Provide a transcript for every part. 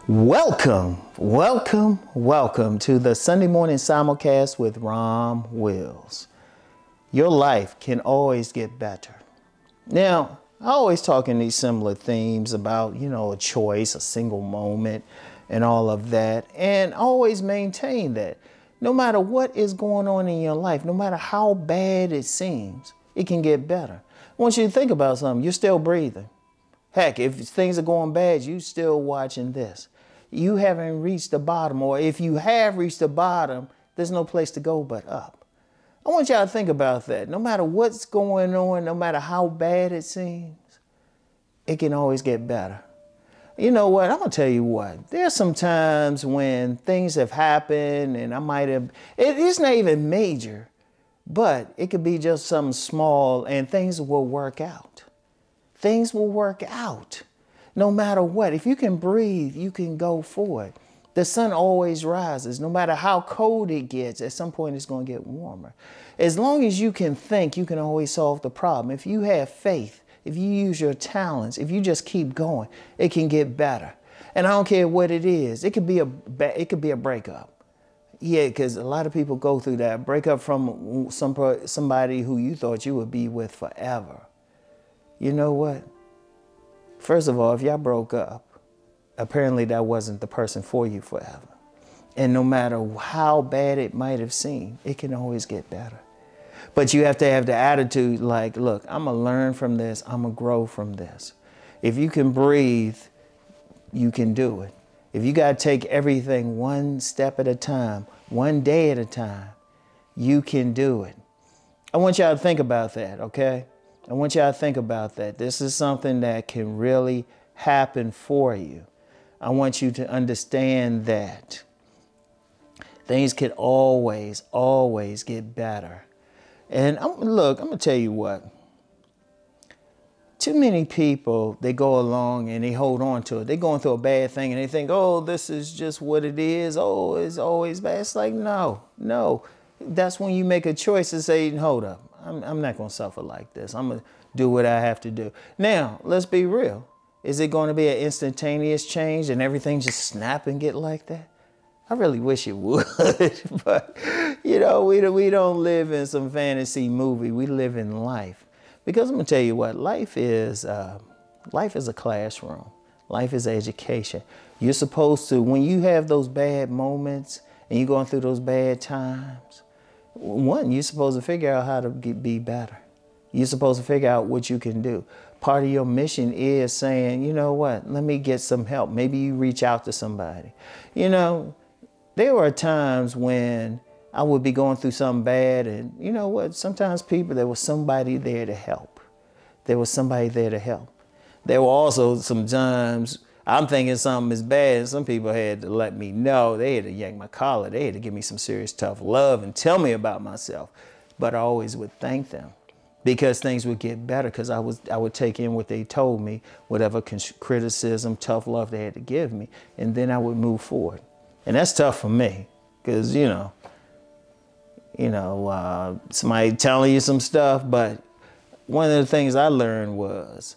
Welcome to the Sunday morning simulcast with Rom Wills. Your life can always get better. Now, I always talk in these similar themes about, a choice, a single moment, and all of that. And always maintain that no matter what is going on in your life, no matter how bad it seems, it can get better. I want you to think about something. You're still breathing. Heck, if things are going bad, you're still watching this. You haven't reached the bottom, or if you have reached the bottom, there's no place to go but up. I want y'all to think about that. No matter what's going on, no matter how bad it seems, it can always get better. You know what? I'm going to tell you what. There's some times when things have happened and it's not even major, but it could be just something small and things will work out. Things will work out. No matter what, if you can breathe, you can go forward. The sun always rises. No matter how cold it gets, at some point it's going to get warmer. As long as you can think, you can always solve the problem. If you have faith, if you use your talents, if you just keep going, it can get better. And I don't care what it is. It could be a breakup. Yeah, because a lot of people go through that. Breakup from somebody who you thought you would be with forever. You know what? First of all, if y'all broke up, apparently that wasn't the person for you forever. And no matter how bad it might have seemed, it can always get better. But you have to have the attitude like, look, I'm going to learn from this. I'm going to grow from this. If you can breathe, you can do it. If you got to take everything one step at a time, one day at a time, you can do it. I want y'all to think about that, okay? I want y'all to think about that. This is something that can really happen for you. I want you to understand that things can always get better. And look, I'm going to tell you what. Too many people, they go along and they hold on to it. They're going through a bad thing and they think, oh, this is just what it is. Oh, it's always bad. It's like, no. That's when you make a choice to say, hold up. I'm not going to suffer like this. I'm going to do what I have to do. Now, let's be real. Is it going to be an instantaneous change and everything just snap and get like that? I really wish it would. But, we don't live in some fantasy movie. We live in life. Because I'm going to tell you what, life is a classroom. Life is education. You're supposed to, when you have those bad moments and you're going through those bad times, one, you're supposed to figure out how to be better. You're supposed to figure out what you can do. Part of your mission is saying, you know what, let me get some help. Maybe you reach out to somebody. There were times when I would be going through something bad and you know what, sometimes there was somebody there to help. There was somebody there to help. There were also some times I'm thinking something is bad and some people had to let me know. They had to yank my collar. They had to give me some serious tough love and tell me about myself. But I always would thank them because things would get better because I would take in what they told me, whatever criticism, tough love they had to give me, and then I would move forward. And that's tough for me because, somebody telling you some stuff. But one of the things I learned was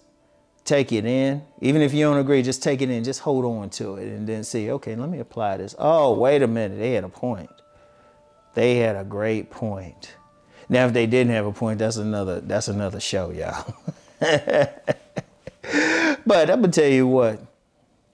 take it in. Even if you don't agree, just take it in. Just hold on to it and then see, okay, let me apply this. Oh, wait a minute. They had a point. They had a great point. Now, if they didn't have a point, that's another show, y'all. But I'm going to tell you what.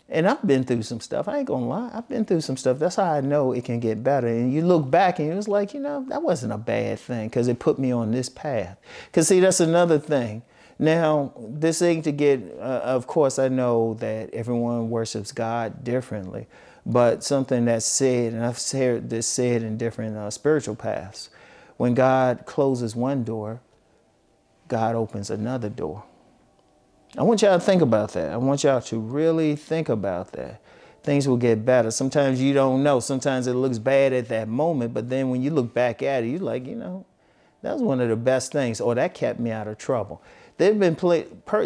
And I've been through some stuff. I ain't going to lie. I've been through some stuff. That's how I know it can get better. And you look back and it was like, that wasn't a bad thing because it put me on this path. Because, see, that's another thing. Now, this thing to get, of course, I know that everyone worships God differently. But something that's said, and I've heard this said in different spiritual paths, when God closes one door, God opens another door. I want y'all to think about that. I want y'all to really think about that. Things will get better. Sometimes you don't know. Sometimes it looks bad at that moment, but then when you look back at it, you're like, that was one of the best things, or that kept me out of trouble. There've been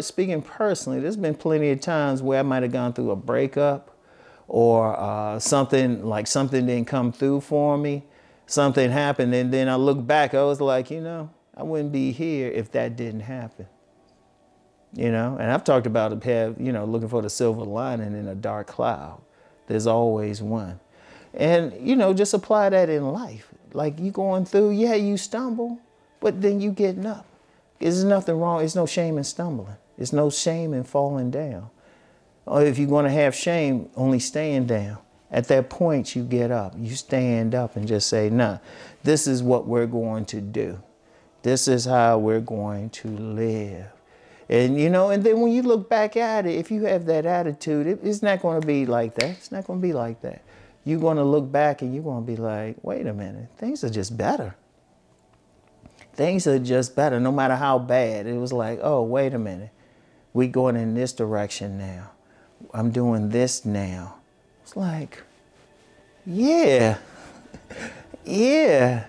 speaking personally, there's been plenty of times where I might have gone through a breakup or something didn't come through for me. Something happened, and then I look back, I was like, I wouldn't be here if that didn't happen. And I've talked about looking for the silver lining in a dark cloud. There's always one. And, you know, just apply that in life. Like you going through, yeah, you stumble, but then you getting up. There's nothing wrong. There's no shame in stumbling. There's no shame in falling down. Or if you're going to have shame, only staying down. At that point, you get up. You stand up and just say, nah, this is what we're going to do. This is how we're going to live. And, you know, and then when you look back at it, if you have that attitude, it's not going to be like that. It's not going to be like that. You're going to look back and you're going to be like, wait a minute, things are just better. Things are just better, no matter how bad. It was like, oh, wait a minute. We're going in this direction now. I'm doing this now. It's like, yeah, yeah.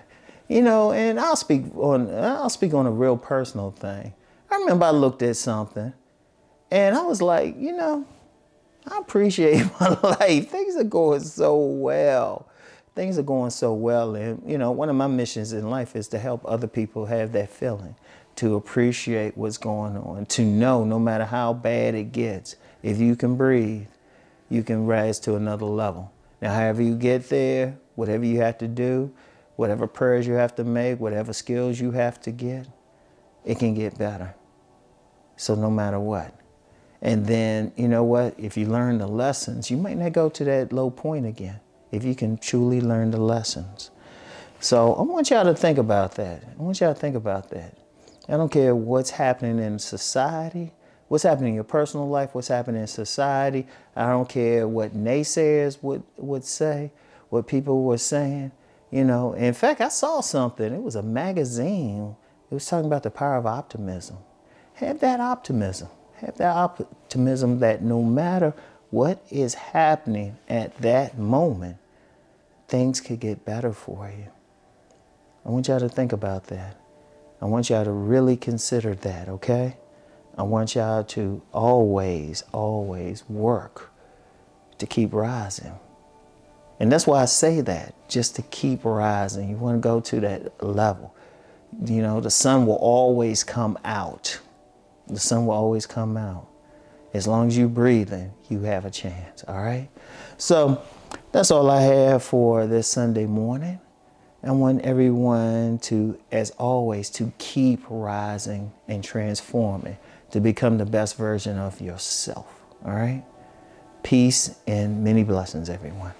You know, and I'll speak on a real personal thing. I remember I looked at something and I was like, you know, I appreciate my life. Things are going so well. Things are going so well. And, you know, one of my missions in life is to help other people have that feeling, to appreciate what's going on, to know no matter how bad it gets, if you can breathe, you can rise to another level. Now, however you get there, whatever you have to do, whatever prayers you have to make, whatever skills you have to get, it can get better. So no matter what. And then, you know what? If you learn the lessons, you might not go to that low point again, if you can truly learn the lessons. So I want y'all to think about that. I want y'all to think about that. I don't care what's happening in society, what's happening in your personal life, what's happening in society. I don't care what naysayers would say, what people were saying. You know, in fact, I saw something. It was a magazine. It was talking about the power of optimism. Have that optimism. Have that optimism that no matter what is happening at that moment, things could get better for you. I want y'all to think about that. I want y'all to really consider that, okay? I want y'all to always, always work to keep rising. And that's why I say that, just to keep rising. You want to go to that level. You know, the sun will always come out. The sun will always come out. As long as you're breathing, you have a chance, all right? So that's all I have for this Sunday morning. I want everyone to, as always, to keep rising and transforming to become the best version of yourself, all right? Peace and many blessings, everyone.